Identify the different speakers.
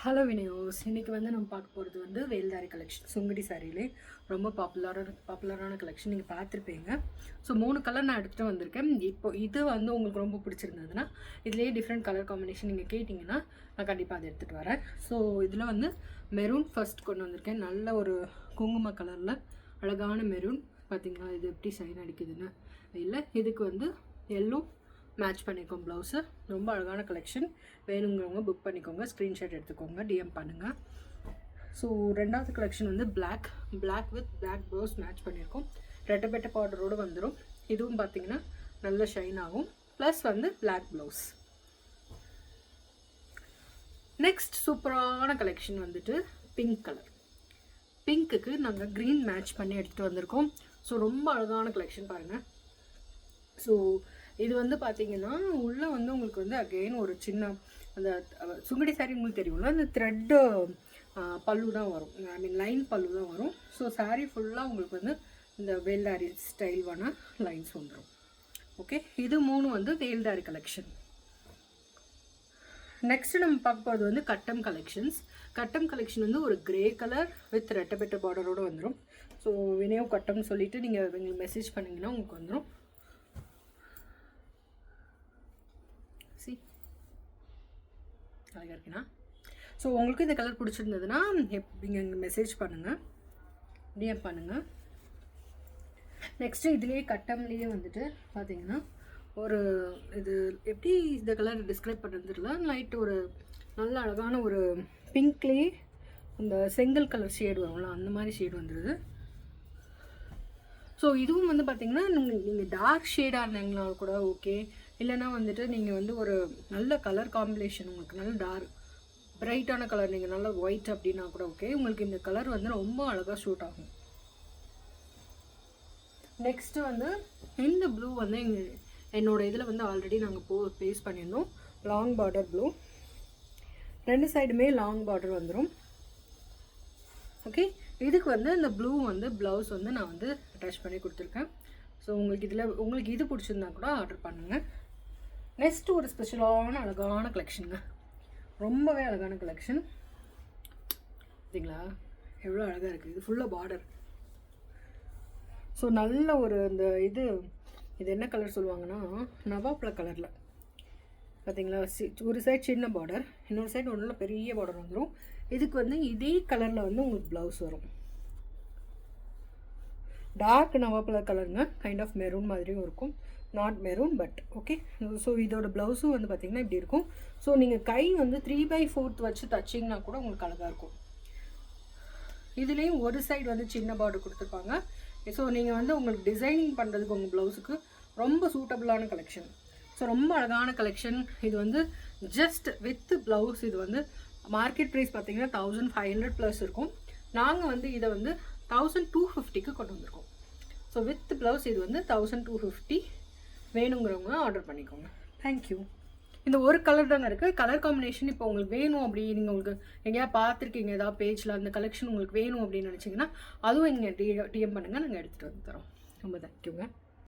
Speaker 1: Hello வினியோஸ், இன்றைக்கி வந்து நம்ம பார்க்க போகிறது வந்து வேல்தாரி கலெக்ஷன். சுங்குடி சாரிலே ரொம்ப பாப்புலரான கலெக்ஷன் நீங்கள் பார்த்துருப்பீங்க. ஸோ 3 கலர் நான் எடுத்துகிட்டு வந்திருக்கேன். இப்போ இது வந்து உங்களுக்கு ரொம்ப பிடிச்சிருந்ததுன்னா இதுலேயே டிஃப்ரெண்ட் கலர் காம்பினேஷன் நீங்கள் கேட்டிங்கன்னா நான் கண்டிப்பாக அதை எடுத்துகிட்டு வரேன். ஸோ இதில் வந்து மெரூன் ஃபர்ஸ்ட் கொண்டு வந்திருக்கேன். நல்ல ஒரு குங்கும கலரில் அழகான மெரூன். பார்த்திங்களா இது எப்படி சைன் அடிக்குதுன்னு? இல்லை, இதுக்கு வந்து எல்லோ மேட்ச் பண்ணிக்கோங்க. ப்ளவுஸு ரொம்ப அழகான கலெக்ஷன். வேணுங்கிறவங்க புக் பண்ணிக்கோங்க, ஸ்க்ரீன்ஷாட் எடுத்துக்கோங்க, டிஎம் பண்ணுங்கள். ஸோ ரெண்டாவது கலெக்ஷன் வந்து black with black blouse match பண்ணியிருக்கோம். ரெட்டை பார்டரோடு வந்துடும். இதுவும் பார்த்திங்கன்னா நல்ல ஷைன் ஆகும். ப்ளஸ் வந்து பிளாக் ப்ளவுஸ். நெக்ஸ்ட் சூப்பரான கலெக்ஷன் வந்துட்டு பிங்க் கலர். பிங்க்குக்கு நாங்கள் க்ரீன் மேட்ச் பண்ணி எடுத்துகிட்டு வந்திருக்கோம். ஸோ ரொம்ப அழகான கலெக்ஷன் பாருங்கள். ஸோ இது வந்து பார்த்தீங்கன்னா உள்ளே வந்து உங்களுக்கு வந்து அகெயின் ஒரு சின்ன அந்த சுங்குடி சாரி உங்களுக்கு தெரியும்ல, அந்த த்ரெட்டு பல்லு தான் வரும். ஐ மீன் லைன் பல்லு தான் வரும். ஸோ சாரீ ஃபுல்லாக உங்களுக்கு வந்து இந்த வேல்தாரி ஸ்டைல்வான லைன்ஸ் வந்துடும். ஓகே, இது 3 வந்து வேல்தாரி கலெக்ஷன். நெக்ஸ்ட் நம்ம பார்க்க போகிறது வந்து கட்டம் கலெக்ஷன்ஸ். கட்டம் கலெக்ஷன் வந்து ஒரு கிரே கலர் வித் ரெட்டை பார்டரோடு வந்துடும். ஸோ வினயோ கட்டம்னு சொல்லிவிட்டு நீங்கள் எங்களுக்கு மெசேஜ் பண்ணிங்கன்னா உங்களுக்கு வந்துடும். அழகாக இருக்குண்ணா. ஸோ உங்களுக்கு இந்த கலர் பிடிச்சிருந்ததுன்னா நீங்கள் இங்கே மெசேஜ் பண்ணுங்கள், டிஎம் பண்ணுங்கள். நெக்ஸ்ட்டு இதுலேயே கட்டம்லேயே வந்துட்டு பார்த்தீங்கன்னா ஒரு இது எப்படி இந்த கலர் டிஸ்கிரைப் பண்ணுறதுல லைட் ஒரு நல்ல அழகான ஒரு பிங்க்லேயே இந்த செங்கல் கலர் ஷேடு வரும்ல, அந்த மாதிரி ஷேடு வந்துடுது. ஸோ இதுவும் வந்து பார்த்திங்கன்னா நீங்கள் டார்க் ஷேடாக இருந்தீங்களா கூட ஓகே, இல்லைனா வந்துட்டு நீங்கள் வந்து ஒரு நல்ல கலர் காம்பினேஷன், உங்களுக்கு நல்ல டார்க் பிரைட்டான கலர், நீங்கள் நல்ல ஒயிட் அப்படின்னா கூட ஓகே, உங்களுக்கு இந்த கலர் வந்து ரொம்ப அழகாக ஷூட் ஆகும். நெக்ஸ்ட்டு வந்து இந்த ப்ளூ வந்து என்னோடய இதில் வந்து ஆல்ரெடி நாங்கள் பேஸ்ட் பண்ணியிருந்தோம். லாங் பார்டர் ப்ளூ, 2 சைடுமே லாங் பார்டர் வந்துடும். ஓகே, இதுக்கு வந்து இந்த ப்ளூ வந்து ப்ளவுஸ் வந்து நான் வந்து அட்டாச் பண்ணி கொடுத்துருக்கேன். ஸோ உங்களுக்கு இது பிடிச்சிருந்தா கூட ஆர்டர் பண்ணுங்கள். நெக்ஸ்ட் ஒரு ஸ்பெஷலான அழகான கலெக்ஷனுங்க, ரொம்பவே அழகான கலெக்ஷன். சரிங்களா, எவ்வளோ அழகாக இருக்குது. இது ஃபுல்லாக பார்டர். ஸோ நல்ல ஒரு இந்த இது என்ன கலர் சொல்லுவாங்கன்னா நவாப்ல கலரில் பார்த்தீங்களா. ஒரு சைடு சின்ன பார்டர், இன்னொரு சைடு ஒன்றும் பெரிய பார்டர் வந்துடும். இதுக்கு வந்து இதே கலரில் வந்து உங்களுக்கு ப்ளவுஸ் வரும். டார்க் நவாப்ல கலருங்க, கைண்ட் ஆஃப் மெரூன் மாதிரியும் இருக்கும். Not maroon but okay. So இதோட ப்ளவுஸும் வந்து பார்த்திங்கன்னா இப்படி இருக்கும். ஸோ நீங்கள் கை வந்து 3/4 வச்சு தச்சிங்கன்னா கூட உங்களுக்கு அழகாக இருக்கும். இதுலேயும் ஒரு சைடு வந்து சின்ன பார்டர் கொடுத்துருப்பாங்க. ஸோ நீங்கள் வந்து உங்களுக்கு டிசைனிங் பண்ணுறதுக்கு உங்கள் ப்ளவுஸுக்கு ரொம்ப சூட்டபுளான கலெக்ஷன். ஸோ ரொம்ப அழகான கலெக்ஷன். இது வந்து ஜஸ்ட் வித் ப்ளவுஸ். இது வந்து மார்க்கெட் ப்ரைஸ் பார்த்திங்கன்னா 1500 ப்ளஸ் இருக்கும். நாங்கள் வந்து இதை வந்து 1250க்கு கொண்டு வந்திருக்கோம். ஸோ வித் ப்ளவுஸ் இது வந்து 1250. வேணுங்கிறவங்க ஆர்டர் பண்ணிக்கோங்க. தேங்க்யூ. இந்த ஒரு கலர் தாங்க இருக்குது. கலர் காம்பினேஷன் இப்போ உங்களுக்கு வேணும் அப்படி நீங்கள் உங்களுக்கு எங்கேயா பார்த்துருக்கீங்க ஏதாவது பேஜில், அந்த கலெக்ஷன் உங்களுக்கு வேணும் அப்படின்னு நினச்சிங்கன்னா அதுவும் இங்கே டிஎம் பண்ணுங்கள், நாங்கள் எடுத்துகிட்டு வந்து தரோம். ரொம்ப தேங்க்யூங்க.